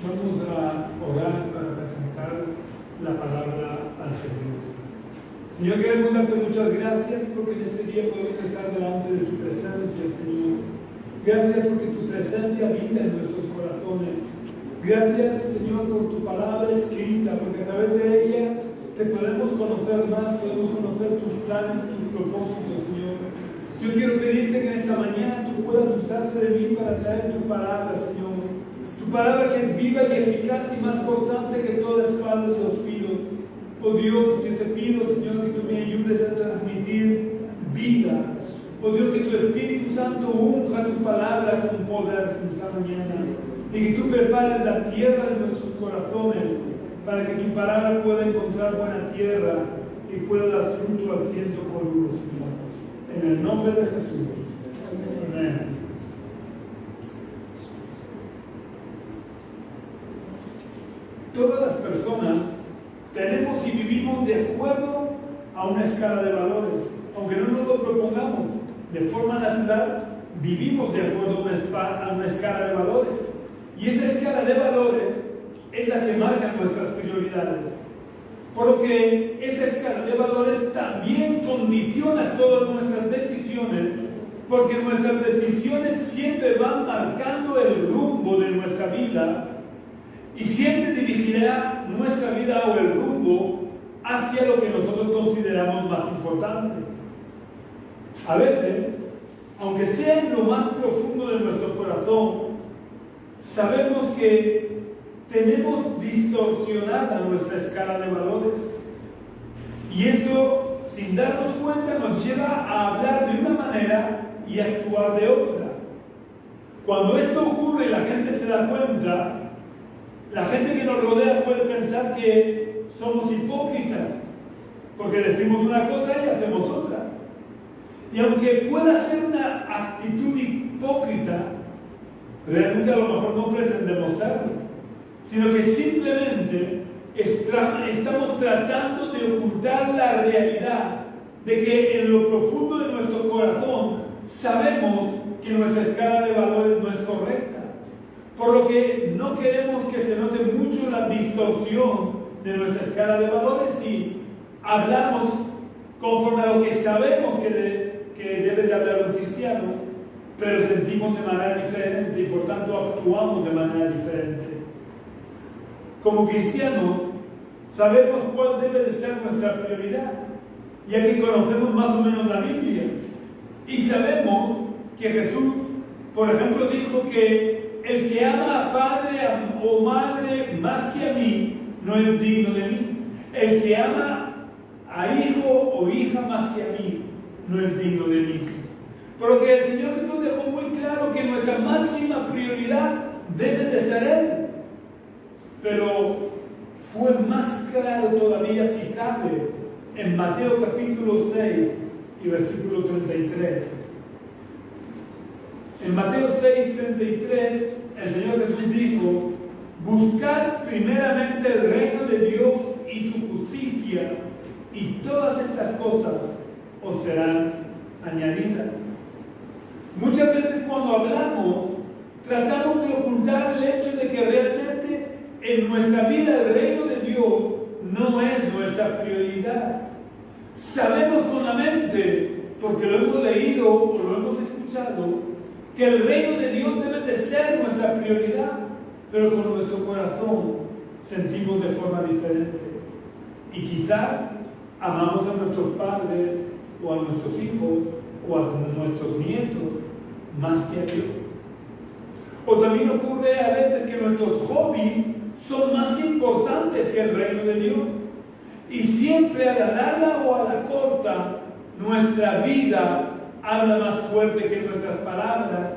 Vamos a orar para presentar la palabra al Señor. Señor, queremos darte muchas gracias porque en este día podemos estar delante de tu presencia, Señor. Gracias porque tu presencia habita en nuestros corazones. Gracias, Señor, por tu palabra escrita, porque a través de ella te podemos conocer más, podemos conocer tus planes, tus propósitos, Señor. Yo quiero pedirte que en esta mañana tú puedas usarte de mí para traer tu palabra, Señor. Tu palabra que es viva y eficaz y más cortante que toda espada de dos filos. Oh Dios, yo te pido, Señor, que tú me ayudes a transmitir vida. Oh Dios, que tu Espíritu Santo unja tu palabra con poder esta mañana. Y que tú prepares la tierra de nuestros corazones para que tu palabra pueda encontrar buena tierra y pueda dar fruto al ciento por uno, Señor. En el nombre de Jesús. Amén. Todas las personas tenemos y vivimos de acuerdo a una escala de valores. Aunque no nos lo propongamos, de forma natural, vivimos de acuerdo a una escala de valores. Y esa escala de valores es la que marca nuestras prioridades. Por lo que esa escala de valores también condiciona todas nuestras decisiones, porque nuestras decisiones siempre van marcando el rumbo de nuestra vida y siempre dirigirá nuestra vida o el rumbo hacia lo que nosotros consideramos más importante. A veces, aunque sea en lo más profundo de nuestro corazón, sabemos que tenemos distorsionada nuestra escala de valores. Y eso, sin darnos cuenta, nos lleva a hablar de una manera y actuar de otra. Cuando esto ocurre y la gente se da cuenta, la gente que nos rodea puede pensar que somos hipócritas, porque decimos una cosa y hacemos otra. Y aunque pueda ser una actitud hipócrita, realmente a lo mejor no pretendemos serlo, sino que simplemente estamos tratando de ocultar la realidad de que en lo profundo de nuestro corazón sabemos que nuestra escala de valores no es correcta. Por lo que no queremos que se note mucho la distorsión de nuestra escala de valores y hablamos conforme a lo que sabemos que debe de hablar un cristiano, pero sentimos de manera diferente y por tanto actuamos de manera diferente. Como cristianos, sabemos cuál debe de ser nuestra prioridad, ya que conocemos más o menos la Biblia. Y sabemos que Jesús, por ejemplo, dijo que el que ama a padre o madre más que a mí, no es digno de mí. El que ama a hijo o hija más que a mí, no es digno de mí. Por lo que el Señor Jesús dejó muy claro que nuestra máxima prioridad debe de ser Él. Pero fue más claro todavía, si cabe, en Mateo capítulo 6 y versículo 33. En Mateo 6:33, el Señor Jesús dijo: buscad primeramente el reino de Dios y su justicia, y todas estas cosas os serán añadidas. Muchas veces cuando hablamos, tratamos de ocultar el hecho de que realmente en nuestra vida el reino de Dios no es nuestra prioridad. Sabemos con la mente, porque lo hemos leído o lo hemos escuchado, que el reino de Dios debe de ser nuestra prioridad, pero con nuestro corazón sentimos de forma diferente. Y quizás amamos a nuestros padres, o a nuestros hijos, o a nuestros nietos, más que a Dios. O también ocurre a veces que nuestros hobbies son más importantes que el reino de Dios. Y siempre a la larga o a la corta, nuestra vida habla más fuerte que nuestras palabras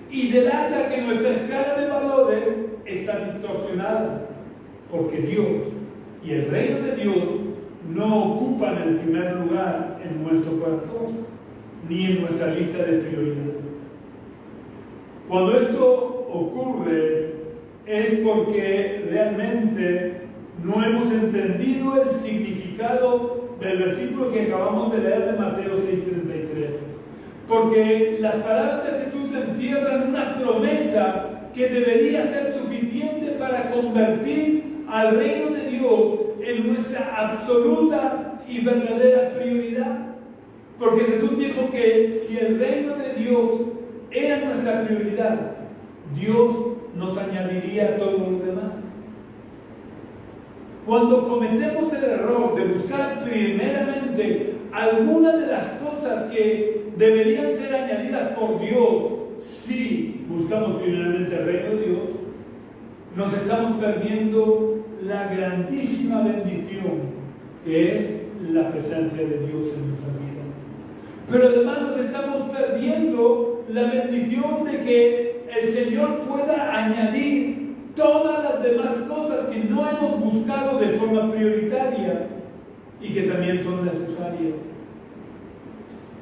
y delata que nuestra escala de valores está distorsionada, porque Dios y el reino de Dios no ocupan el primer lugar en nuestro corazón ni en nuestra lista de prioridades. Cuando esto ocurre es porque realmente no hemos entendido el significado del versículo que acabamos de leer de Mateo 6:33. Porque las palabras de Jesús encierran una promesa que debería ser suficiente para al reino de Dios en nuestra absoluta y verdadera prioridad. Porque Jesús dijo que si el reino de Dios era nuestra prioridad, Dios nos añadiría todo lo demás. Cuando cometemos el error de buscar primeramente algunas de las cosas que deberían ser añadidas por Dios, si buscamos primeramente el reino de Dios, nos estamos perdiendo la grandísima bendición que es la presencia de Dios en nuestra vida. Pero además nos estamos perdiendo la bendición de que el Señor pueda añadir todas las demás cosas que no hemos buscado de forma prioritaria y que también son necesarias.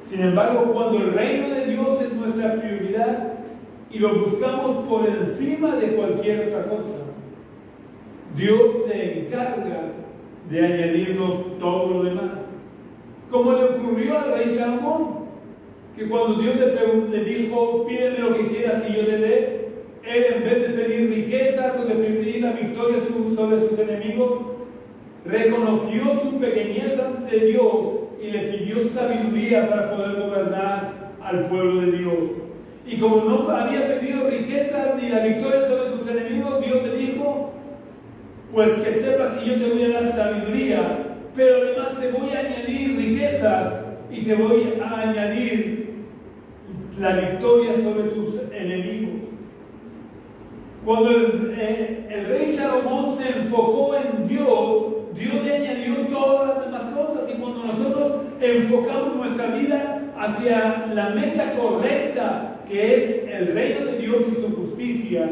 Sin embargo, cuando el reino de Dios es nuestra prioridad y lo buscamos por encima de cualquier otra cosa, Dios se encarga de añadirnos todo lo demás. Como le ocurrió al rey Salomón, que cuando Dios le dijo, pídeme lo que quieras y yo le dé, él en vez de pedir riquezas o de pedir la victoria sobre sus enemigos, reconoció su pequeñez ante Dios y le pidió sabiduría para poder gobernar al pueblo de Dios. Y como no había pedido riquezas ni la victoria sobre sus enemigos, Dios le dijo, pues que sepas que yo te voy a dar sabiduría, pero además te voy a añadir riquezas y te voy a añadir la victoria sobre tus enemigos. Cuando el rey Salomón se enfocó en Dios, Dios le añadió todas las demás cosas. Y cuando nosotros enfocamos nuestra vida hacia la meta correcta, que es el reino de Dios y su justicia,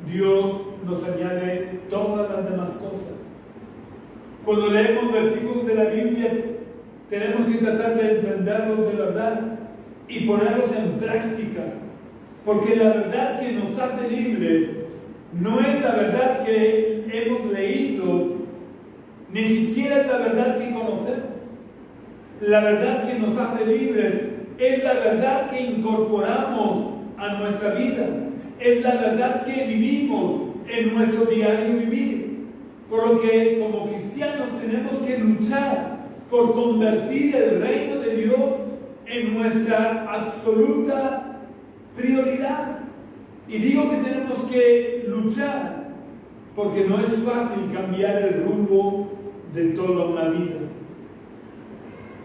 Dios nos añade todas las demás cosas. Cuando leemos versículos de la Biblia, tenemos que tratar de entenderlos de verdad y ponerlos en práctica, porque la verdad que nos hace libres no es la verdad que hemos leído, ni siquiera es la verdad que conocemos. La verdad que nos hace libres es la verdad que incorporamos a nuestra vida, es la verdad que vivimos en nuestro diario vivir. Por lo que como cristianos tenemos que luchar por convertir el reino de Dios en nuestra absoluta prioridad. Y digo que tenemos que luchar porque no es fácil cambiar el rumbo de toda una vida.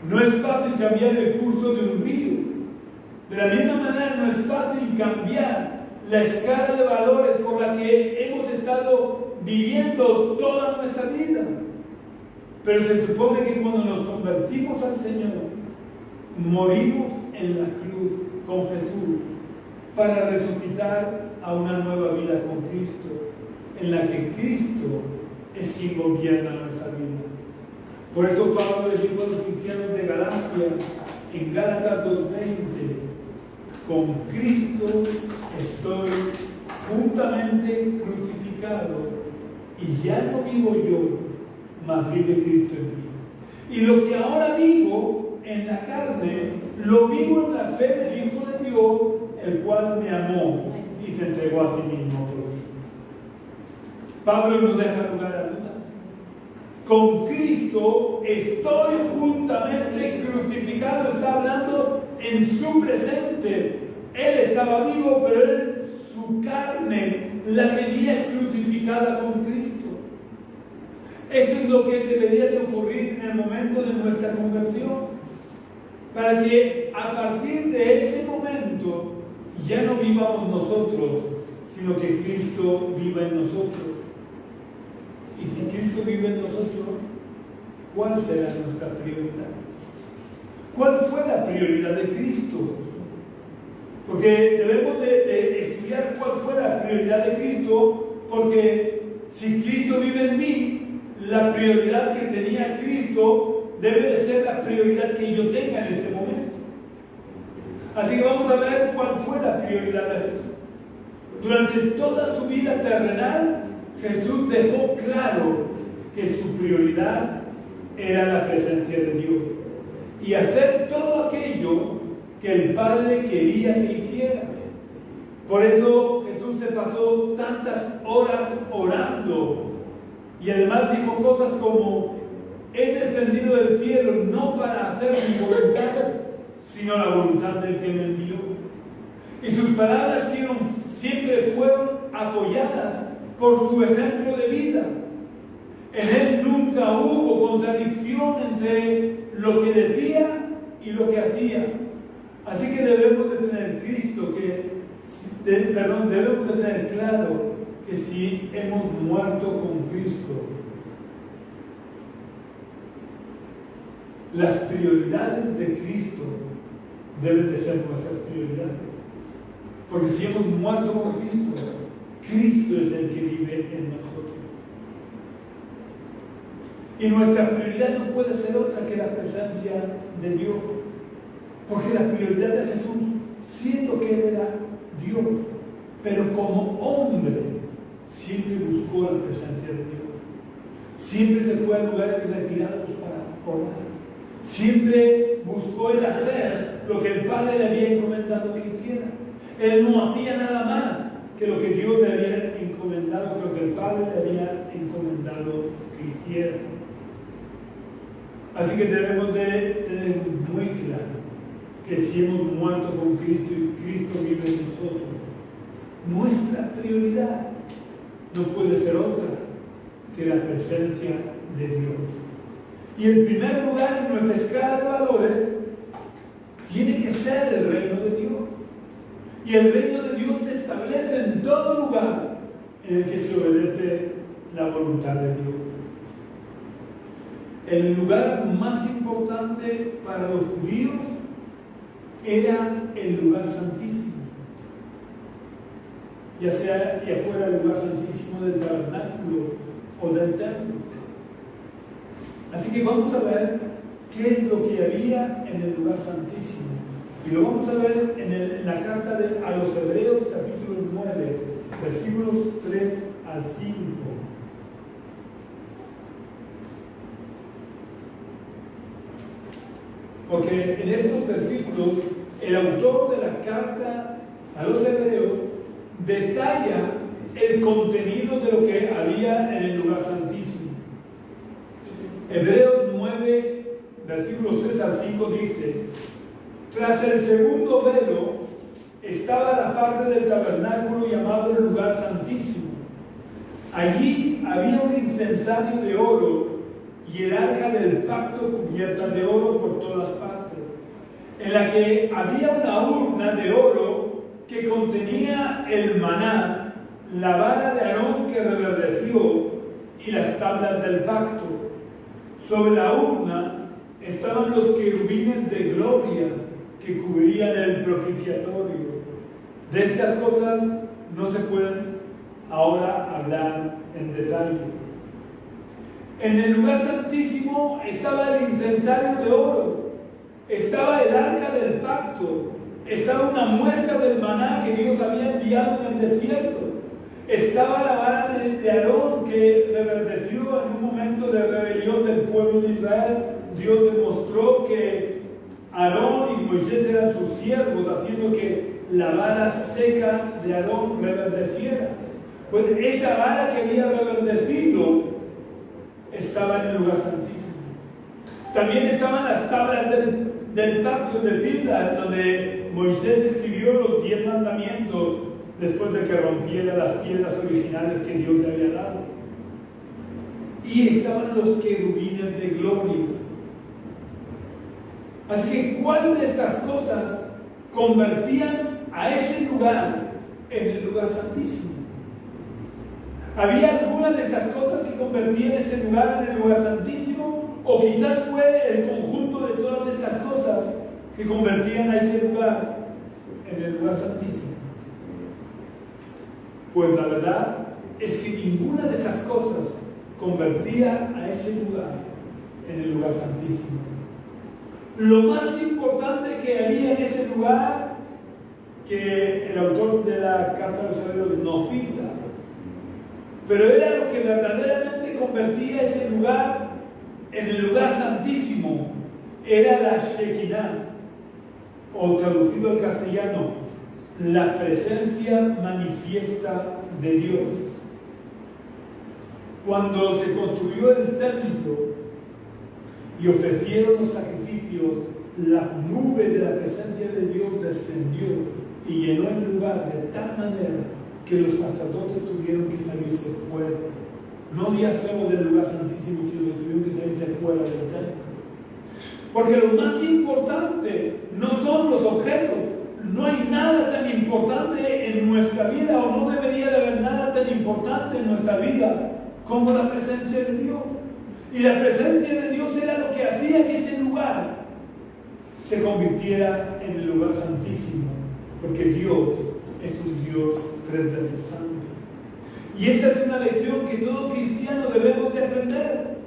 No es fácil cambiar el curso de un río. De la misma manera no es fácil cambiar la escala de valores por la que hemos estado viviendo toda nuestra vida. Pero se supone que cuando nos convertimos al Señor, morimos en la cruz con Jesús para resucitar a una nueva vida con Cristo, en la que Cristo es quien gobierna nuestra vida. Por eso Pablo le dijo a los cristianos de Galacia, en Gálatas 2:20, con Cristo estoy juntamente crucificado, y ya no vivo yo, mas vive Cristo en mí. Y lo que ahora vivo en la carne, lo vivo en la fe del Hijo de Dios, el cual me amó y se entregó a sí mismo por mí. Pablo nos deja lugar a dudas. Con Cristo estoy juntamente crucificado. Está hablando en su presente. Él estaba vivo, pero su carne la tenía crucificada con Cristo. Eso es lo que debería de ocurrir en el momento de nuestra conversión, para que a partir de ese momento ya no vivamos nosotros, sino que Cristo viva en nosotros. Y si Cristo vive en nosotros, ¿cuál será nuestra prioridad? ¿Cuál fue la prioridad de Cristo? Porque debemos de estudiar cuál fue la prioridad de Cristo, porque si Cristo vive en mí, la prioridad que tenía Cristo debe de ser la prioridad que yo tenga en este momento. Así que vamos a ver cuál fue la prioridad de Jesús. Durante toda su vida terrenal, Jesús dejó claro que su prioridad era la presencia de Dios y hacer todo aquello que el Padre quería que hiciera. Por eso Jesús se pasó tantas horas orando Y además dijo cosas como: he descendido del cielo no para hacer mi voluntad, sino la voluntad del que me envió. Y sus palabras siempre fueron apoyadas por su ejemplo de vida. En él nunca hubo contradicción entre lo que decía y lo que hacía. Así que debemos de tener debemos de tener claro que si hemos muerto con Cristo, las prioridades de Cristo deben de ser nuestras prioridades. Porque si hemos muerto con Cristo, Cristo es el que vive en nosotros. Y nuestra prioridad no puede ser otra que la presencia de Dios. Porque la prioridad de Jesús, siendo que Él era Dios, pero como hombre, siempre buscó la presencia de Dios. Siempre se fue a lugares retirados para orar. Siempre buscó el hacer lo que el Padre le había encomendado que hiciera. Él no hacía nada más que lo que Dios le había encomendado, que lo que el Padre le había encomendado que hiciera. Así que debemos de tener muy claro que si hemos muerto con Cristo y Cristo vive en nosotros, nuestra prioridad no puede ser otra que la presencia de Dios. Y en primer lugar, en nuestra escala de valores, tiene que ser el reino de Dios. Y el reino de Dios se establece en todo lugar en el que se obedece la voluntad de Dios. El lugar más importante para los judíos era el lugar santísimo, ya fuera el lugar santísimo del tabernáculo o del templo. Así que vamos a ver qué es lo que había en el lugar santísimo. Y lo vamos a ver en la carta a los Hebreos, capítulo 9, versículos 3 al 5. Porque en estos versículos el autor de la carta a los Hebreos detalla el contenido de lo que había en el lugar santísimo. Hebreos 9, versículos 3 al 5 dice: tras el segundo velo estaba la parte del tabernáculo llamado el lugar santísimo. Allí había un incensario de oro y el arca del pacto cubierta de oro por todas partes, en la que había una urna de oro que contenía el maná, la vara de Aarón que reverdeció y las tablas del pacto. Sobre la urna estaban los querubines de gloria que cubrían el propiciatorio. De estas cosas no se pueden ahora hablar en detalle. En el lugar santísimo estaba el incensario de oro, estaba el arca del pacto, estaba una muestra del maná que Dios había enviado en el desierto, estaba la vara de Aarón que reverdeció en un momento de rebelión del pueblo de Israel. Dios demostró que Aarón y Moisés eran sus siervos, haciendo que la vara seca de Aarón reverdeciera. Pues esa vara que había reverdecido estaba en el lugar santísimo. También estaban las tablas del pacto, es decir, donde Moisés escribió los 10 mandamientos después de que rompiera las piedras originales que Dios le había dado. Y estaban los querubines de gloria. Así que, ¿cuál de estas cosas convertían a ese lugar en el lugar santísimo? ¿Había alguna de estas cosas que convertían ese lugar en el lugar santísimo? ¿O quizás fue el conjunto de todas estas cosas que convertían a ese lugar en el lugar santísimo? Pues la verdad es que ninguna de esas cosas convertía a ese lugar en el lugar santísimo. Lo más importante que había en ese lugar, que el autor de la carta a los Hebreos no cita, pero era lo que verdaderamente convertía ese lugar en el lugar santísimo, era la Shekinah, o traducido al castellano, la presencia manifiesta de Dios. Cuando se construyó el templo y ofrecieron los sacrificios, la nube de la presencia de Dios descendió y llenó el lugar de tal manera que los sacerdotes tuvieron que salirse fuera. No ya solo del lugar santísimo, sino que tuvieron que salirse fuera del templo. Porque lo más importante no son los objetos. No hay nada tan importante en nuestra vida, o no debería de haber nada tan importante en nuestra vida como la presencia de Dios. Y la presencia de Dios era lo que hacía que ese lugar se convirtiera en el lugar santísimo, porque Dios es un Dios 3 veces santo. Y esta es una lección que todo cristiano debemos de aprender.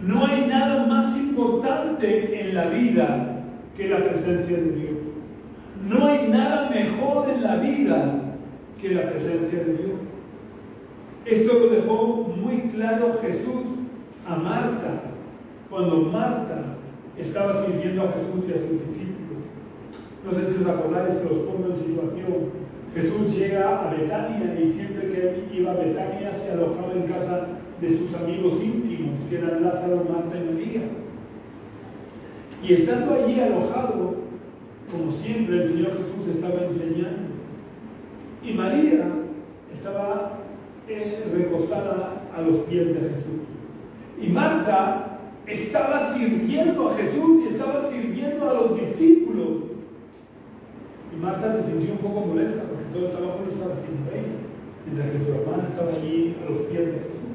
No hay nada más importante en la vida que la presencia de Dios. No hay nada mejor en la vida que la presencia de Dios. Esto lo dejó muy claro Jesús a Marta, cuando Marta estaba sirviendo a Jesús y a sus discípulos. No sé si os acordáis, que os pongo en situación. Jesús llega a Betania y siempre que él iba a Betania se alojaba en casa de sus amigos íntimos, que eran Lázaro, Marta y María. Y estando allí alojado, como siempre, el Señor Jesús estaba enseñando. Y María estaba recostada a los pies de Jesús. Y Marta estaba sirviendo a Jesús y estaba sirviendo a los discípulos. Y Marta se sintió un poco molesta porque todo el trabajo lo estaba haciendo ella, mientras que su hermana estaba allí a los pies de Jesús.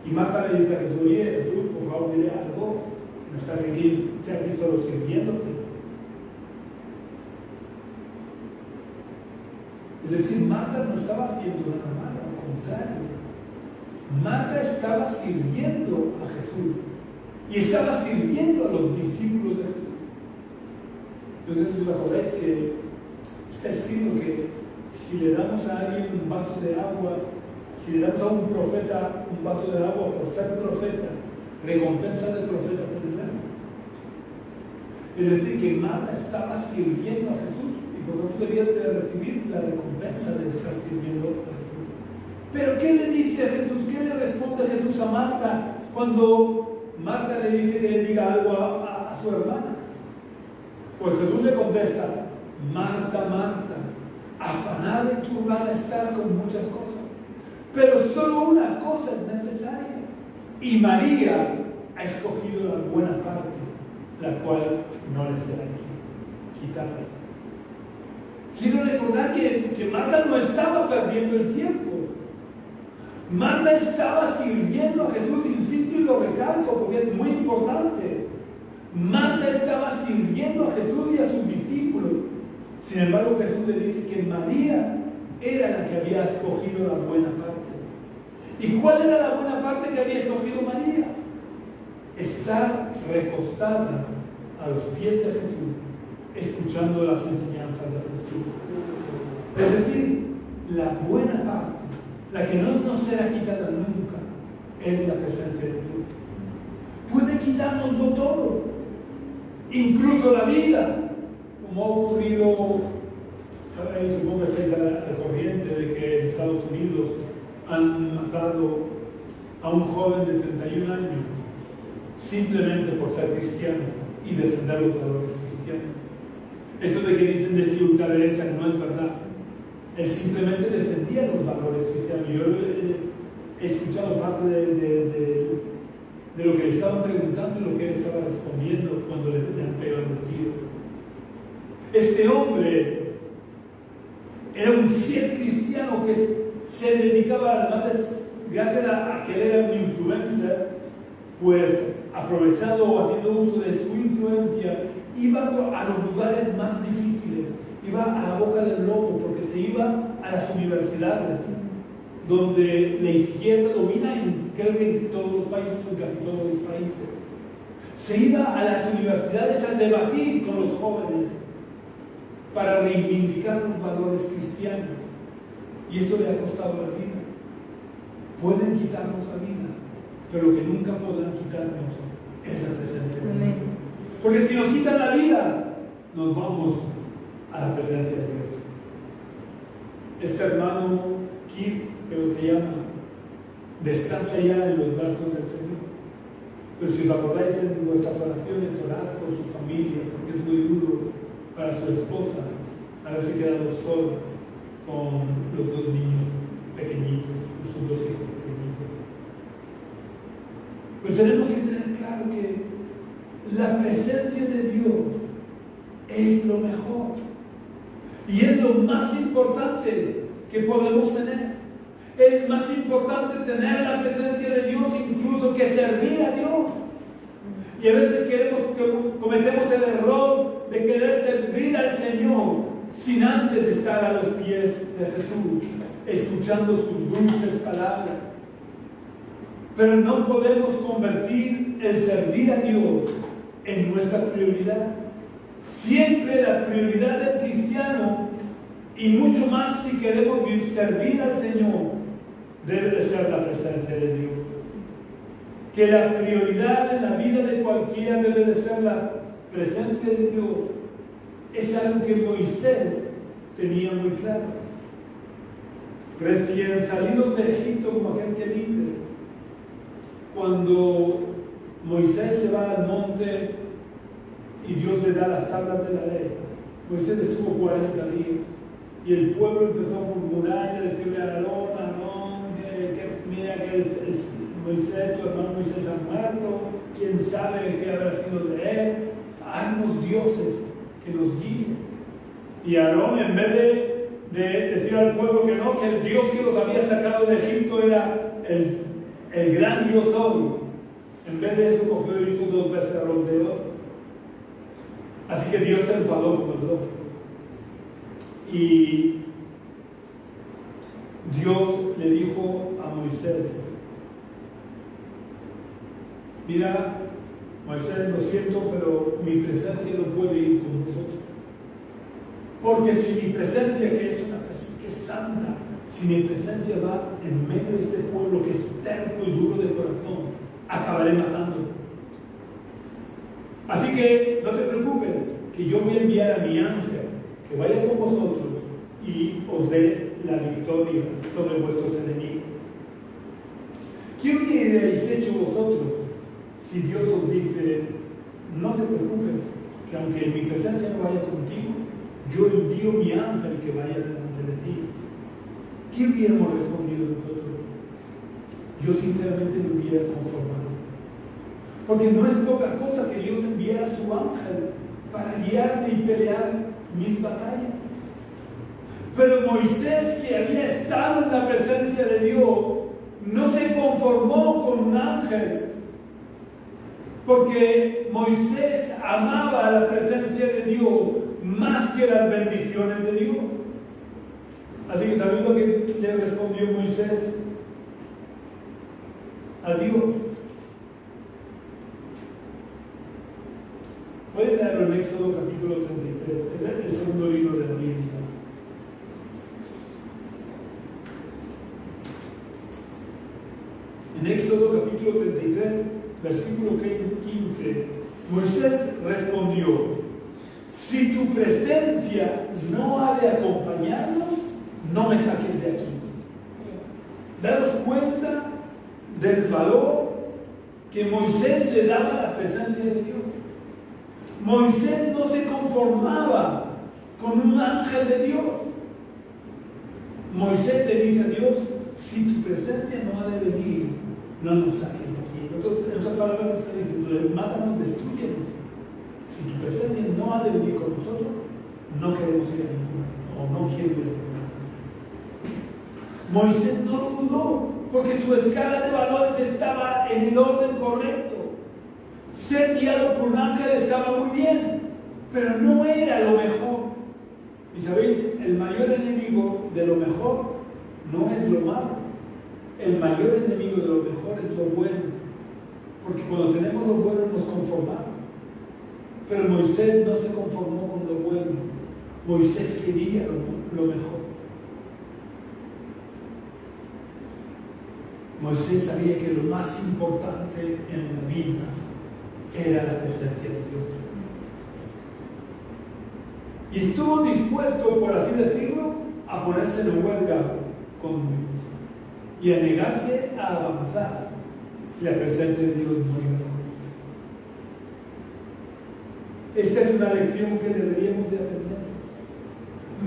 Y Marta le dice a Jesús: oye, Jesús, por favor, dile algo, no estar aquí solo sirviéndote. Es decir, Marta no estaba haciendo nada malo, al contrario. Marta estaba sirviendo a Jesús y estaba sirviendo a los discípulos de Jesús. No sé si os acordáis que está escrito que si le damos a alguien un vaso de agua, si le damos a un profeta un vaso de agua por ser profeta, recompensa del profeta tendrá. Es decir, que Marta estaba sirviendo a Jesús y por lo tanto debía de recibir la recompensa de estar sirviendo a Jesús. Pero ¿qué le dice a Jesús? ¿Qué le responde Jesús a Marta cuando Marta le dice que le diga algo a su hermana? Pues Jesús le contesta: Marta, Marta, afanada en tu hogar estás con muchas cosas, pero solo una cosa es necesaria, y María ha escogido la buena parte, la cual no le será quitada. Quiero recordar que Marta no estaba perdiendo el tiempo. Marta estaba sirviendo a Jesús, insisto y lo recalco porque es muy importante. Marta estaba sirviendo a Jesús y a sus discípulos. Sin embargo, Jesús le dice que María era la que había escogido la buena parte. ¿Y cuál era la buena parte que había escogido María? Estar recostada a los pies de Jesús, escuchando las enseñanzas de Jesús. Es decir, la buena parte, la que no nos será quitada nunca, es la presencia de Dios. Puede quitárnoslo todo, incluso la vida, como ha ocurrido, ¿sabéis? Supongo que estáis al corriente de que en Estados Unidos han matado a un joven de 31 años simplemente por ser cristiano y defender los valores cristianos. Esto de que dicen de si ultraderecha no es verdad. Él simplemente defendía los valores cristianos. Yo he escuchado parte de lo que le estaban preguntando y lo que él estaba respondiendo cuando le tenían pegado el tiro. Este hombre era un fiel cristiano que se dedicaba, además, gracias a que él era un influencer, pues aprovechando o haciendo uso de su influencia, iba a los lugares más difíciles, iba a la boca del lobo, porque se iba a las universidades, donde la izquierda domina creo que en todos los países, en casi todos los países. Se iba a las universidades a debatir con los jóvenes para reivindicar los valores cristianos. Y eso le ha costado la vida. Pueden quitarnos la vida, pero lo que nunca podrán quitarnos es la presencia de Dios. Porque si nos quitan la vida, nos vamos a la presencia de Dios. Este hermano Kirk, que se llama, descansa ya en los brazos del Señor. Pero si os acordáis en vuestras oraciones, orad por su familia, porque es muy duro para su esposa haberse quedado sola con los dos niños pequeñitos, sus dos hijos pequeñitos. Pero tenemos que tener claro que la presencia de Dios es lo mejor y es lo más importante que podemos tener. Es más importante tener la presencia de Dios incluso que servir a Dios. Y a veces cometemos el error de querer servir al Señor sin antes estar a los pies de Jesús, escuchando sus dulces palabras. Pero no podemos convertir el servir a Dios en nuestra prioridad. Siempre la prioridad del cristiano, y mucho más si queremos servir al Señor, debe de ser la presencia de Dios. Que la prioridad en la vida de cualquiera debe de ser la presencia de Dios. Es algo que Moisés tenía muy claro. Recién salidos de Egipto, como aquel que dice, cuando Moisés se va al monte y Dios le da las tablas de la ley, Moisés estuvo 40 días y el pueblo empezó a murmurar y a decirle a Aarón, mira que Moisés, tu hermano Moisés ha muerto, quién sabe qué habrá sido de él, haznos dioses que nos guíen. Y Aarón, en vez de decir al pueblo que no, que el Dios que los había sacado de Egipto era el gran Dios hoy, en vez de eso cogió y hizo 2 becerros de oro. Así que Dios se enfadó con los dos. Y Dios le dijo a Moisés, mira, Moisés, lo siento, pero mi presencia no puede ir con vosotros. Porque si mi presencia, que es una presencia que es santa, si mi presencia va en medio de este pueblo que es terco y duro de corazón, acabaré matando. Así que no te preocupes, que yo voy a enviar a mi ángel que vaya con vosotros y os dé la victoria sobre vuestros enemigos. ¿Qué hubierais hecho vosotros si Dios os dice, no te preocupes, que aunque mi presencia no vaya contigo, yo envío mi ángel que vaya delante de ti? ¿Qué hubiéramos respondido nosotros? Yo sinceramente me hubiera conformado. Porque no es poca cosa que Dios enviara a su ángel para guiarme y pelear mis batallas. Pero Moisés, que había estado en la presencia de Dios, no se conformó con un ángel, porque Moisés amaba la presencia de Dios más que las bendiciones de Dios. Así que ¿sabéis lo que le respondió Moisés a Dios? Pueden leerlo en Éxodo capítulo 33, es el segundo libro de la Biblia. En Éxodo capítulo 33, versículo 15, Moisés respondió, si tu presencia no ha de acompañarnos, no me saques de aquí. Daros cuenta del valor que Moisés le daba a la presencia de Dios. Moisés no se conformaba con un ángel de Dios. Moisés le dice a Dios, si tu presencia no ha de venir, no nos saques de aquí. En otras palabras está diciendo, mátanos, destruyenos. Si tu presencia no ha de venir con nosotros, no queremos ir a ninguna, o no quiero ir a ninguna. Moisés no lo dudó, porque su escala de valores estaba en el orden correcto. Ser guiado por un ángel estaba muy bien, pero no era lo mejor. Y sabéis, el mayor enemigo de lo mejor no es lo malo. El mayor enemigo de lo mejor es lo bueno. Porque cuando tenemos lo bueno nos conformamos. Pero Moisés no se conformó con lo bueno. Moisés quería lo mejor. Moisés sabía que lo más importante en la vida era la presencia de Dios. Y estuvo dispuesto, por así decirlo, a ponerse en huelga con Dios. y a negarse a avanzar si la presencia de Dios no llega. Esta es una lección que deberíamos de aprender.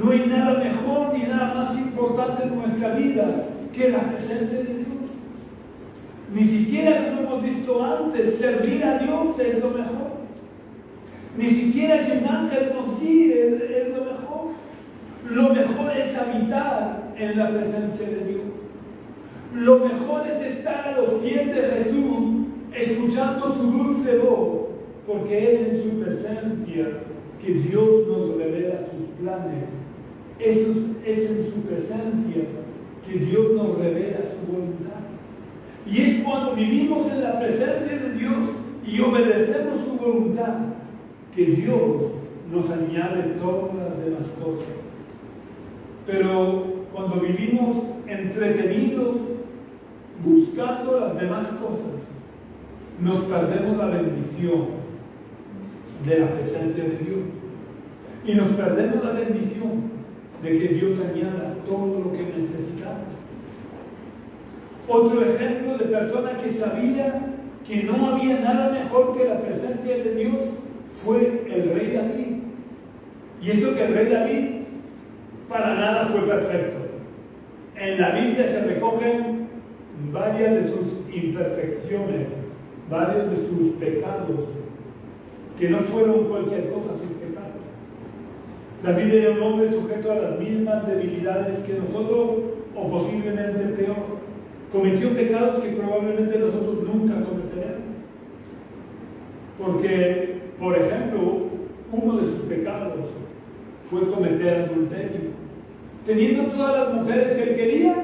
No hay nada mejor ni nada más importante en nuestra vida que la presencia de Dios. Ni siquiera, como hemos visto antes, servir a Dios es lo mejor. Ni siquiera que un ángel nos guíe es lo mejor. Lo mejor es habitar en la presencia de Dios. Lo mejor es estar a los pies de Jesús, escuchando su dulce voz, porque es en su presencia que Dios nos revela sus planes. Es en su presencia que Dios nos revela su voluntad. Y es cuando vivimos en la presencia de Dios y obedecemos su voluntad que Dios nos añade todas las demás cosas. Pero cuando vivimos entretenidos buscando las demás cosas, nos perdemos la bendición de la presencia de Dios. Y nos perdemos la bendición de que Dios añada todo lo que necesitamos. Otro ejemplo de persona que sabía que no había nada mejor que la presencia de Dios fue el rey David. Y eso que el rey David para nada fue perfecto. En la Biblia se recogen varias de sus imperfecciones, varios de sus pecados, que no fueron cualquier cosa sus pecados. David era un hombre sujeto a las mismas debilidades que nosotros, o posiblemente peor. Cometió pecados que probablemente nosotros nunca cometeremos. Porque, por ejemplo, uno de sus pecados fue cometer adulterio. Teniendo todas las mujeres que él quería,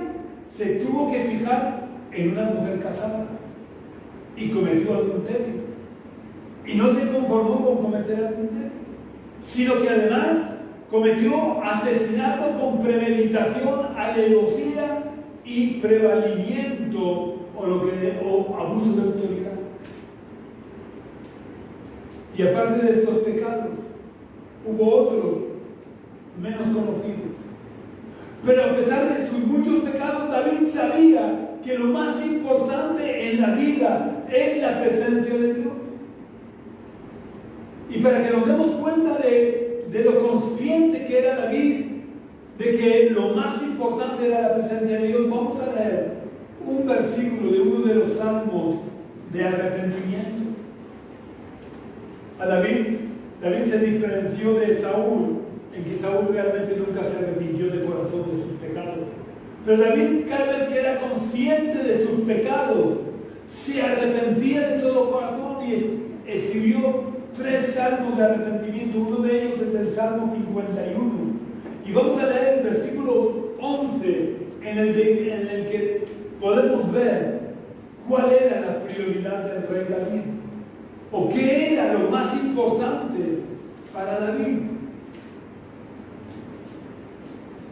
se tuvo que fijar en una mujer casada y cometió adulterio. Y no se conformó con cometer adulterio, sino que además cometió asesinato con premeditación, alevosía y prevalimiento o abuso de autoridad. Y aparte de estos pecados, hubo otros menos conocidos. Pero a pesar de sus muchos pecados, David sabía que lo más importante en la vida es la presencia de Dios. Y para que nos demos cuenta de lo consciente que era David, de que lo más importante era la presencia de Dios, vamos a leer un versículo de uno de los salmos de arrepentimiento. A David se diferenció de Saúl, en que Saúl realmente nunca se arrepintió de corazón de sus pecados. Pero David, cada vez que era consciente de sus pecados, se arrepentía de todo corazón y escribió 3 salmos de arrepentimiento. Uno de ellos es el Salmo 51. Y vamos a leer el versículo 11, en el que podemos ver cuál era la prioridad del rey David, o qué era lo más importante para David.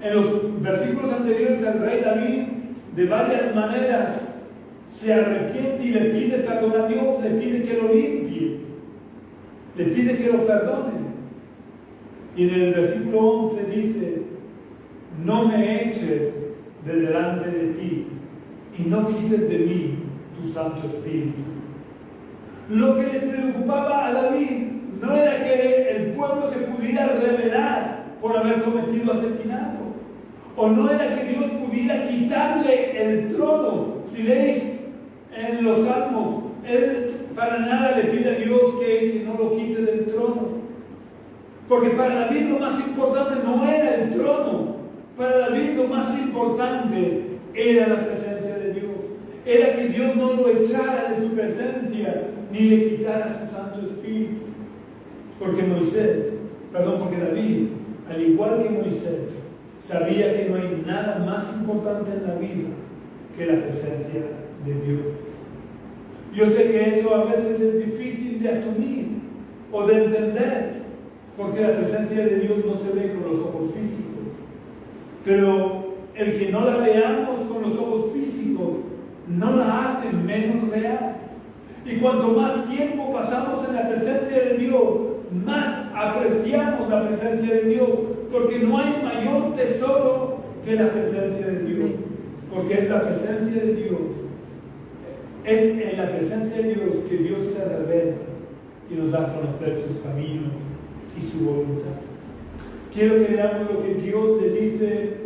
En los versículos anteriores, el rey David de varias maneras se arrepiente y le pide perdón a Dios, le pide que lo limpie, le pide que lo perdone. Y en el versículo 11 dice: no me eches de delante de ti y no quites de mí tu Santo Espíritu. Lo que le preocupaba a David no era que el pueblo se pudiera rebelar por haber cometido asesinato, o no era que Dios pudiera quitarle el trono. Si leéis en los salmos, él para nada le pide a Dios que no lo quite del trono, porque para David lo más importante no era el trono. Para David lo más importante era la presencia de Dios. Era que Dios no lo echara de su presencia ni le quitara su Santo Espíritu. Porque David, al igual que Moisés, sabía que no hay nada más importante en la vida que la presencia de Dios. Yo sé que eso a veces es difícil de asumir o de entender, porque la presencia de Dios no se ve con los ojos físicos. Pero el que no la veamos con los ojos físicos no la hace menos real. Y cuanto más tiempo pasamos en la presencia de Dios, más apreciamos la presencia de Dios, porque no hay mayor tesoro que la presencia de Dios. porque es la presencia de Dios. Es en la presencia de Dios que Dios se revela y nos da a conocer sus caminos y su voluntad. Quiero que veamos lo que Dios le dice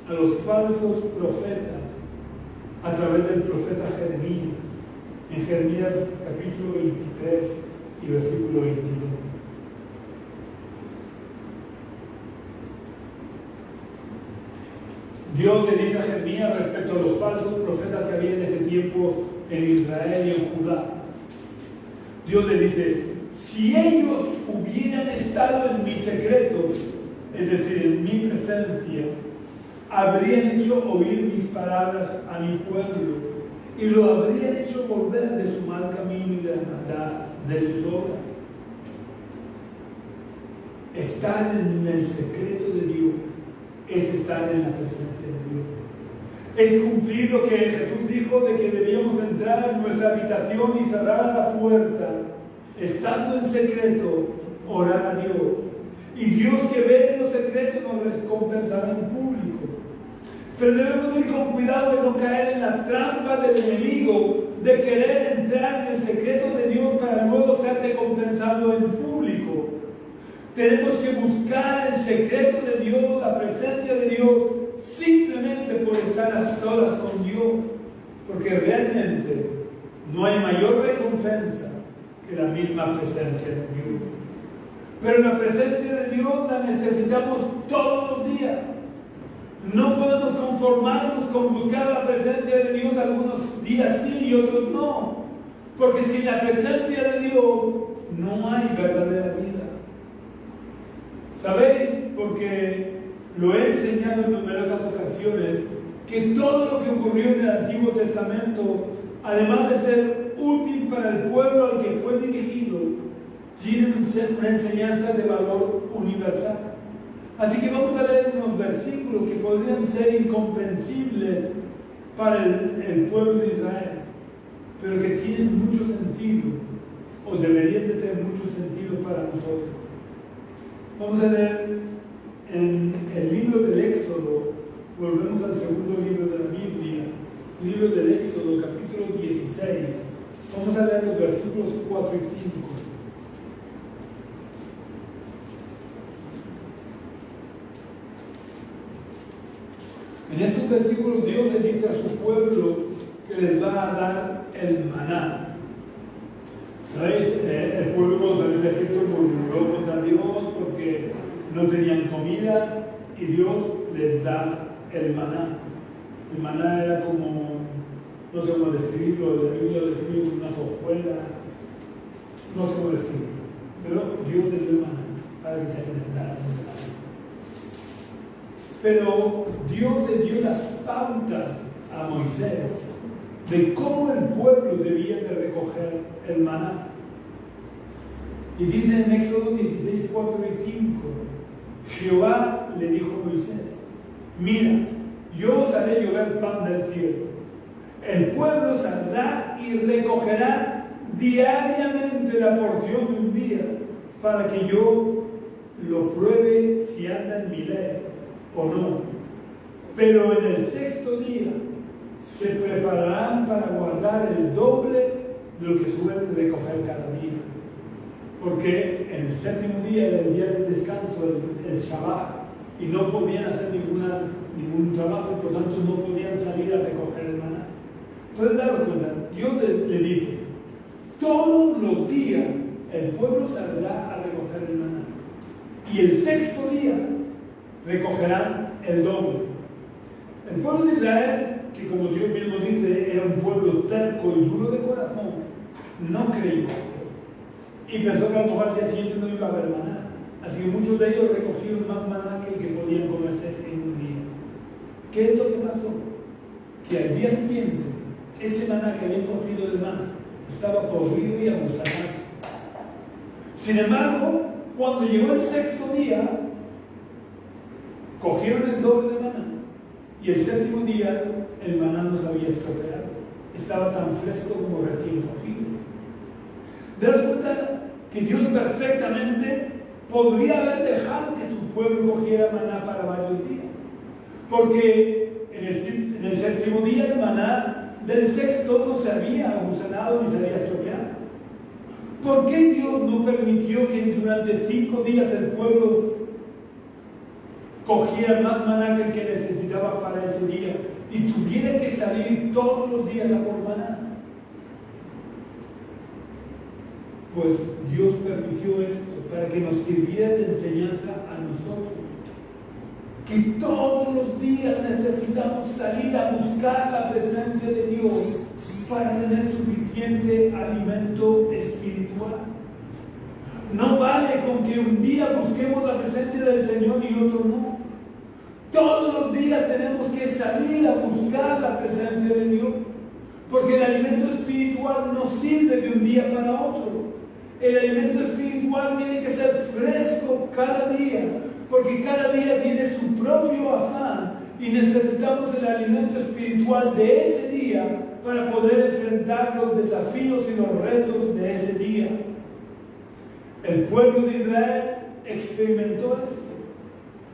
a los falsos profetas a través del profeta Jeremías, en Jeremías capítulo 23 y versículo 22. Dios le dice a Jeremías respecto a los falsos profetas que había en ese tiempo en Israel y en Judá. Dios le dice: si ellos hubieran estado en mi secreto, es decir, en mi presencia, habrían hecho oír mis palabras a mi pueblo y lo habrían hecho volver de su mal camino y de la maldad de sus obras. Estar en el secreto de Dios es estar en la presencia de Dios. Es cumplir lo que Jesús dijo de que debíamos entrar en nuestra habitación y cerrar la puerta, estando en secreto, orar a Dios. Y Dios que ve en los secretos nos recompensará en público. Pero debemos ir con cuidado de no caer en la trampa del enemigo, de querer entrar en el secreto de Dios para luego ser recompensado en público. Tenemos que buscar el secreto de Dios, la presencia de Dios, simplemente por estar a solas con Dios, porque realmente no hay mayor recompensa que la misma presencia de Dios. Pero la presencia de Dios la necesitamos todos los días. No podemos conformarnos con buscar la presencia de Dios algunos días sí y otros no, porque sin la presencia de Dios no hay verdadera vida. ¿Sabéis? Porque lo he enseñado en numerosas ocasiones, que todo lo que ocurrió en el Antiguo Testamento, además de ser útil para el pueblo al que fue dirigido, tiene una enseñanza de valor universal. Así que vamos a leer unos versículos que podrían ser incomprensibles para el pueblo de Israel, pero que tienen mucho sentido, o deberían de tener mucho sentido para nosotros. Vamos a leer en el libro del Éxodo, volvemos al segundo libro de la Biblia, libro del Éxodo, capítulo 16. Vamos a leer los versículos 4 y 5. En estos versículos Dios le dice a su pueblo que les va a dar el maná. ¿Sabéis? El pueblo cuando salió de Egipto murmuró contra Dios porque no tenían comida y Dios les da el maná. El maná era como, no sé cómo describirlo, la Biblia lo describe como unas hojuelas, no sé cómo describirlo, pero Dios le dio el maná para que se alimentaran. Pero Dios le dio las pautas a Moisés de cómo el pueblo debía de recoger el maná. Y dice en Éxodo 16, 4 y 5, Jehová le dijo a Moisés: mira, yo os haré llover pan del cielo. El pueblo saldrá y recogerá diariamente la porción de un día, para que yo lo pruebe si anda en mi ley o no. Pero en el sexto día se prepararán para guardar el doble de lo que suelen recoger cada día. Porque en el séptimo día era el día del descanso, el Shabbat, y no podían hacer ningún trabajo, y por tanto no podían salir a recoger el maná. Entonces, daros cuenta, Dios le dice: todos los días el pueblo saldrá a recoger el maná, y el sexto día recogerán el doble. El pueblo de Israel, que como Dios mismo dice, era un pueblo terco y duro de corazón, no creyó y pensó que a lo mejor al día siguiente no iba a haber maná. Así que muchos de ellos recogieron más maná que el que podían comerse en un día. ¿Qué es lo que pasó? Que al día siguiente ese maná que habían cogido de más estaba podrido y abusado. Sin embargo, cuando llegó el sexto día, cogieron el doble de maná, y el séptimo día el maná no se había estropeado, estaba tan fresco como recién cogido. Daos cuenta que Dios perfectamente podría haber dejado que su pueblo cogiera maná para varios días, porque en el séptimo séptimo día el maná del sexto no se había agusanado ni se había estropeado. ¿Por qué Dios no permitió que durante 5 días el pueblo cogiera más maná que el que necesitaba para ese día y tuviera que salir todos los días a por maná? Pues Dios permitió esto para que nos sirviera de enseñanza a nosotros. Que todos los días necesitamos salir a buscar la presencia de Dios para tener suficiente alimento espiritual. No vale con que un día busquemos la presencia del Señor y otro no. Todos los días tenemos que salir a buscar la presencia de Dios, porque el alimento espiritual no sirve de un día para otro. El alimento espiritual tiene que ser fresco cada día, porque cada día tiene su propio afán y necesitamos el alimento espiritual de ese día para poder enfrentar los desafíos y los retos de ese día. El pueblo de Israel experimentó esto,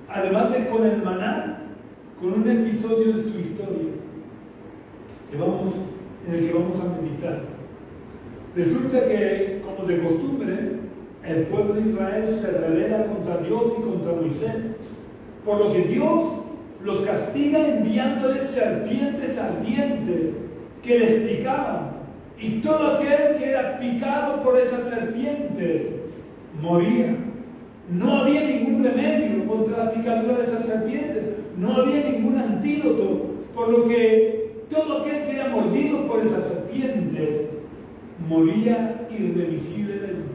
además de con el maná, con un episodio de su historia en el que vamos a meditar. Resulta que, como de costumbre, el pueblo de Israel se rebela contra Dios y contra Moisés, por lo que Dios los castiga enviándoles serpientes ardientes que les picaban, y todo aquel que era picado por esas serpientes moría. No había ningún remedio contra la picadura de esas serpientes, no había ningún antídoto, por lo que todo aquel que era mordido por esas serpientes moría irremisiblemente.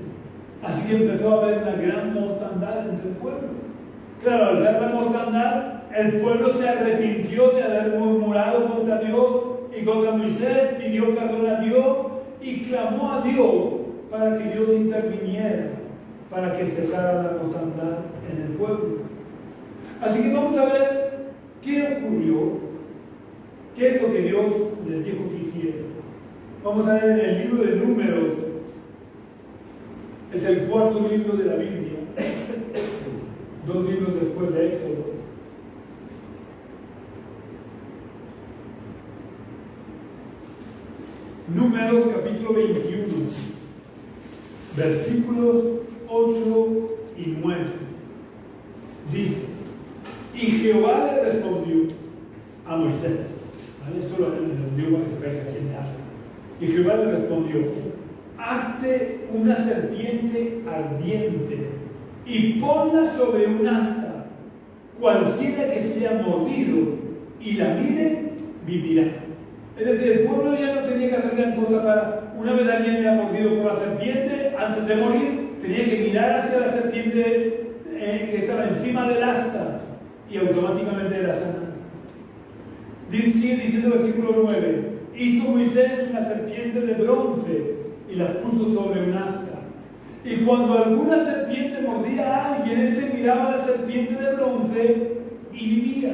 Así que empezó a haber una gran mortandad entre el pueblo. Claro, al ver la mortandad, el pueblo se arrepintió de haber murmurado contra Dios y contra Moisés, pidió perdón a Dios y clamó a Dios para que Dios interviniera, para que cesara la mortandad en el pueblo. Así que vamos a ver qué ocurrió, qué es lo que Dios les dijo que hicieran. Vamos a ver en el libro de Números, es el 4º libro de la Biblia, 2 libros después de Éxodo. Números capítulo 21, versículos 8 y 9. Dice: y Jehová le respondió a Moisés. ¿Vale? Esto lo entendió para que se vea quién le habla. Y Jehová le respondió: hazte una serpiente ardiente y ponla sobre un asta. Cualquiera que sea mordido y la mire, vivirá. Es decir, el pueblo ya no tenía que hacer gran cosa para, una vez alguien era mordido por la serpiente, antes de morir, tenía que mirar hacia la serpiente que estaba encima del asta y automáticamente era sanado. Sigue diciendo el versículo 9: hizo Moisés una serpiente de bronce y la puso sobre un asta. Y cuando alguna serpiente mordía a alguien, éste miraba a la serpiente de bronce y vivía.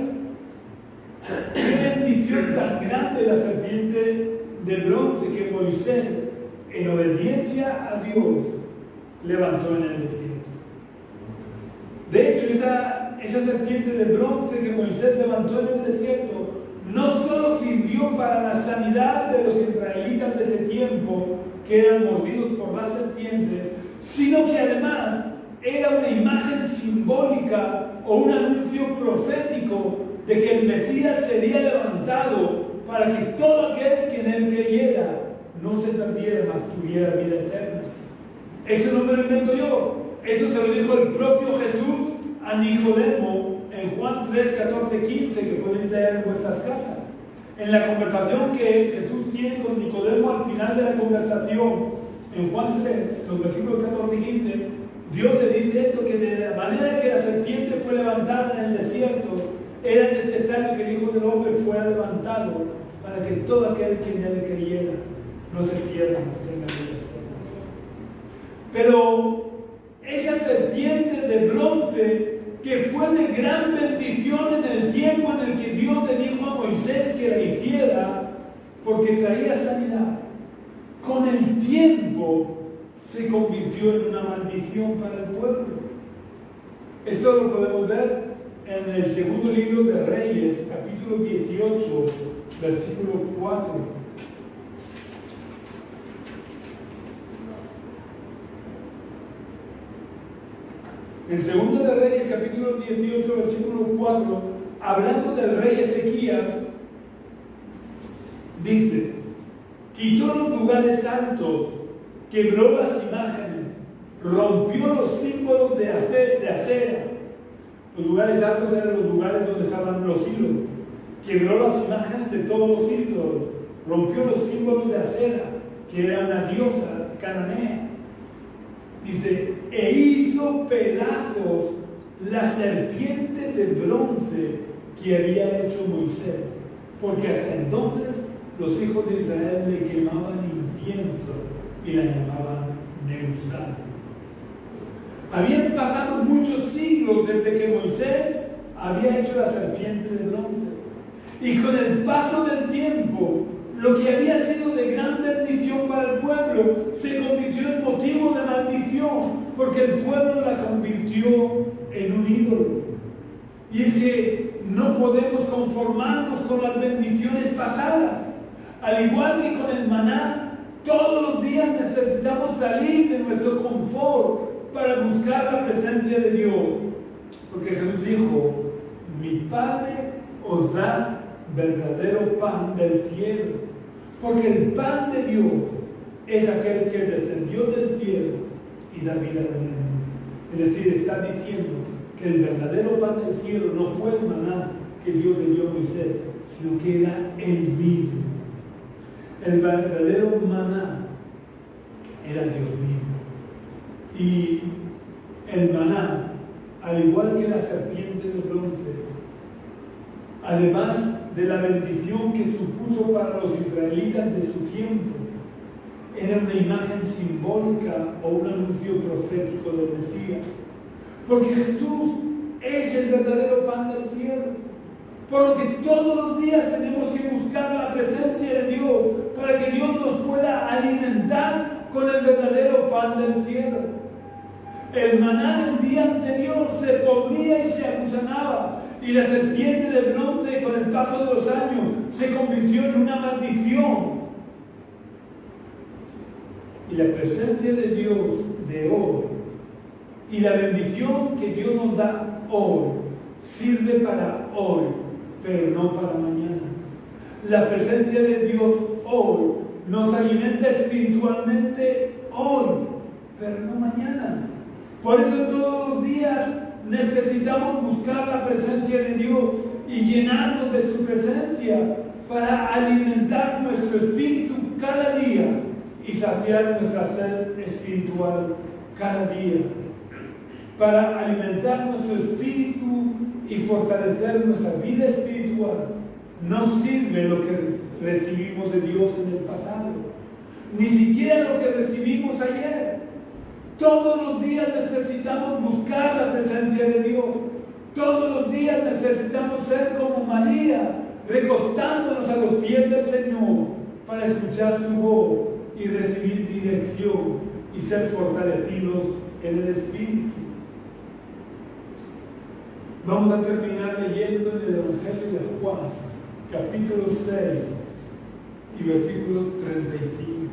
Qué bendición tan grande la serpiente de bronce que Moisés, en obediencia a Dios, levantó en el desierto. De hecho, esa serpiente de bronce que Moisés levantó en el desierto no solo sirvió para la sanidad de los israelitas de ese tiempo, que eran mordidos por la serpiente, sino que además era una imagen simbólica o un anuncio profético de que el Mesías sería levantado para que todo aquel que en él creyera no se perdiera, mas tuviera vida eterna. Esto no me lo invento yo, esto se lo dijo el propio Jesús a Nicodemo en Juan 3, 14, 15, que podéis leer en vuestras casas. En la conversación que Jesús tiene con Nicodemo al final de la conversación, en Juan 3, los versículos 14 y 15, Dios le dice esto, que de la manera que la serpiente fue levantada en el desierto, era necesario que el Hijo del Hombre fuera levantado para que todo aquel que en él creyera no se pierda, mas tenga vida eterna. Pero esa serpiente de bronce, que fue de gran bendición en el tiempo en el que Dios le dijo a Moisés que la hiciera, porque traía sanidad, con el tiempo se convirtió en una maldición para el pueblo. Esto lo podemos ver en el segundo libro de Reyes, capítulo 18, versículo 4. En 2 de Reyes, capítulo 18, versículo 4, hablando del rey Ezequías, dice: quitó los lugares altos, quebró las imágenes, rompió los símbolos de acera. Los lugares altos eran los lugares donde estaban los ídolos. Quebró las imágenes de todos los ídolos, rompió los símbolos de acera, que era una diosa cananea. Dice, e hizo pedazos la serpiente de bronce que había hecho Moisés, porque hasta entonces los hijos de Israel le quemaban incienso y la llamaban Nehushtan. Habían pasado muchos siglos desde que Moisés había hecho la serpiente de bronce. Y con el paso del tiempo, lo que había sido de gran bendición para el pueblo se convirtió en motivo de maldición, porque el pueblo la convirtió en un ídolo. Y es que no podemos conformarnos con las bendiciones pasadas. Al igual que con el maná, todos los días necesitamos salir de nuestro confort para buscar la presencia de Dios. Porque Jesús dijo, mi Padre os da verdadero pan del cielo. Porque el pan de Dios es aquel que descendió del cielo y da vida al mundo. Es decir, está diciendo que el verdadero pan del cielo no fue el maná que Dios le dio a Moisés, sino que era Él mismo. El verdadero maná era Dios mismo. Y el maná, al igual que la serpiente de bronce, además de la bendición que supuso para los israelitas de su tiempo, era una imagen simbólica o un anuncio profético del Mesías. Porque Jesús es el verdadero pan del cielo. Por lo que todos los días tenemos que buscar la presencia de Dios para que Dios nos pueda alimentar con el verdadero pan del cielo. El maná del día anterior se podría y se agusanaba, y la serpiente de bronce, con el paso de los años, se convirtió en una maldición. Y la presencia de Dios de hoy y la bendición que Dios nos da hoy sirve para hoy, pero no para mañana. La presencia de Dios hoy nos alimenta espiritualmente hoy, pero no mañana. Por eso todos los días necesitamos buscar la presencia de Dios y llenarnos de su presencia para alimentar nuestro espíritu cada día y saciar nuestra sed espiritual cada día. Para alimentar nuestro espíritu y fortalecer nuestra vida espiritual, no sirve lo que recibimos de Dios en el pasado, ni siquiera lo que recibimos ayer. Todos los días necesitamos buscar la presencia de Dios. Todos los días necesitamos ser como María, recostándonos a los pies del Señor para escuchar su voz y recibir dirección y ser fortalecidos en el Espíritu. Vamos a terminar leyendo en el Evangelio de Juan, capítulo 6 y versículo 35.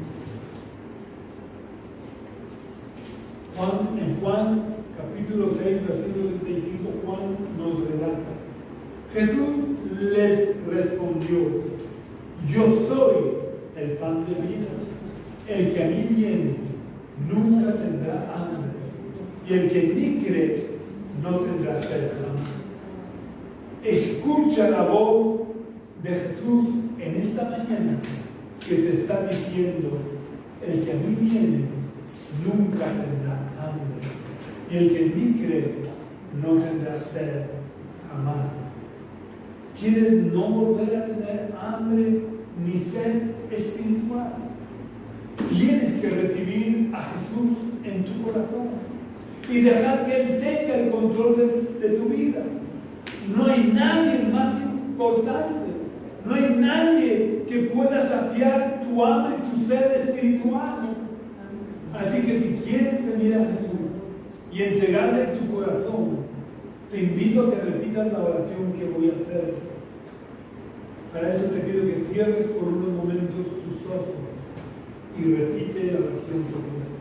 En Juan, capítulo 6, versículo 35, Juan nos relata. Jesús les respondió, yo soy el pan de vida. El que a mí viene nunca tendrá hambre, y el que en mí cree no tendrá sed jamás. Escucha la voz de Jesús en esta mañana que te está diciendo, el que a mí viene nunca tendrá hambre, y el que en mí cree no tendrá sed jamás. ¿Quieres no volver a tener hambre ni sed espiritual? Tienes que recibir a Jesús en tu corazón y dejar que Él tenga el control de tu vida. No hay nadie más importante, no hay nadie que pueda saciar tu hambre y tu sed espiritual. Así que si quieres venir a Jesús y entregarle tu corazón, te invito a que repitas la oración que voy a hacer. Para eso te pido que cierres por unos momentos tus ojos y repite la oración conmigo.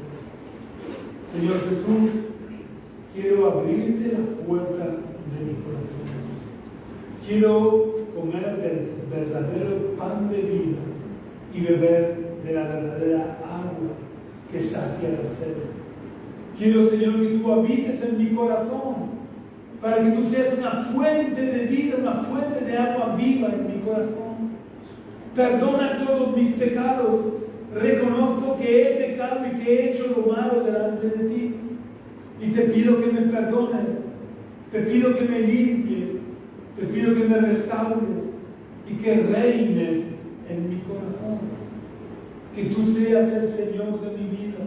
Señor Jesús, quiero abrirte la puerta de mi corazón. Quiero comer del verdadero pan de vida y beber de la verdadera agua que sacia la sed. Quiero, Señor, que tú habites en mi corazón, para que tú seas una fuente de vida, una fuente de agua viva en mi corazón. Perdona todos mis pecados. Reconozco que he pecado y que he hecho lo malo delante de ti. Y te pido que me perdones, te pido que me limpies, te pido que me restaures y que reines en mi corazón. Que tú seas el Señor de mi vida.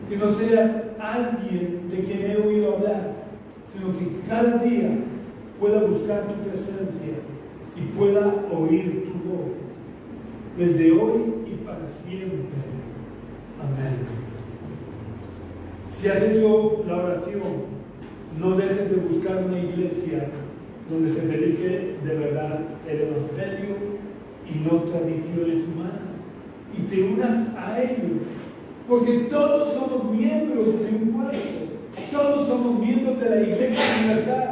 Que no seas alguien de quien he oído hablar, sino que cada día pueda buscar tu presencia y pueda oír tu voz, desde hoy y para siempre. Amén. Si has hecho la oración, no dejes de buscar una iglesia donde se predique de verdad el Evangelio y no tradiciones humanas, y te unas a ellos, porque todos somos miembros de un cuerpo. Todos somos miembros de la Iglesia Universal,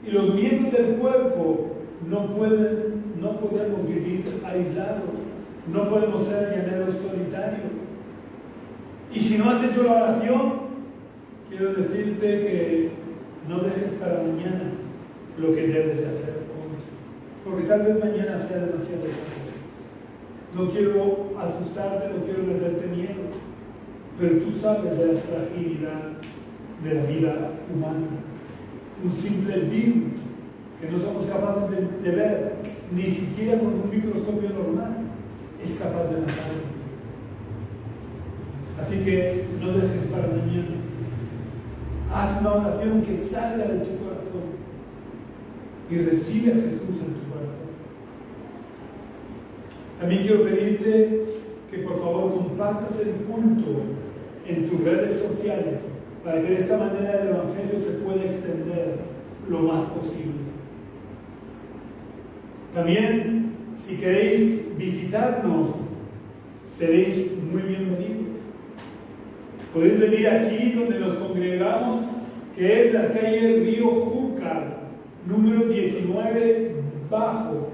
y los miembros del cuerpo no podemos vivir aislados, no podemos ser llaneros solitarios. Y si no has hecho la oración, quiero decirte que no dejes para mañana lo que debes de hacer hoy, porque tal vez mañana sea demasiado tarde. No quiero asustarte, no quiero meterte miedo, pero tú sabes de la fragilidad de la vida humana. Un simple virus que no somos capaces de ver, ni siquiera con un microscopio normal, es capaz de matarnos. Así que no dejes para mañana. Haz una oración que salga de tu corazón y recibe a Jesús en tu corazón. También quiero pedirte que por favor compartas el culto en tus redes sociales, para que de esta manera el Evangelio se pueda extender lo más posible. También, si queréis visitarnos, seréis muy bienvenidos. Podéis venir aquí donde nos congregamos, que es la calle Río Júcar, número 19 bajo,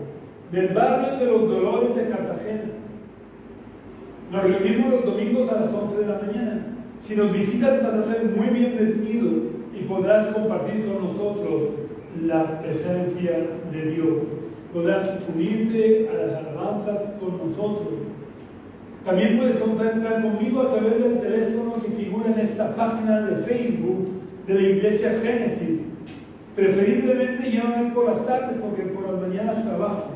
del barrio de los Dolores de Cartagena. Nos reunimos los domingos a las 11 de la mañana. Si nos visitas vas a ser muy bienvenido y podrás compartir con nosotros la presencia de Dios. Podrás unirte a las alabanzas con nosotros. También puedes contactar conmigo a través del teléfono que figura en esta página de Facebook de la Iglesia Génesis. Preferiblemente llámame por las tardes porque por las mañanas trabajo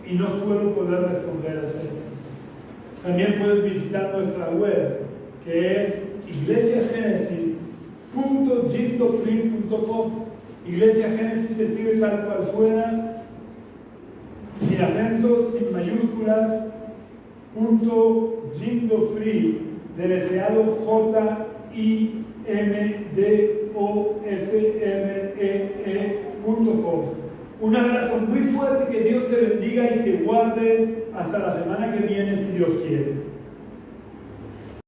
y no suelo poder responder al teléfono. También puedes visitar nuestra web, que es iglesiagenesis.gindofree.com. Iglesia Génesis se escribe tal cual suena, sin acentos, sin mayúsculas, .gindofree, deletreado JIMDOFREE.com. Un abrazo muy fuerte, que Dios te bendiga y te guarde hasta la semana que viene, si Dios quiere.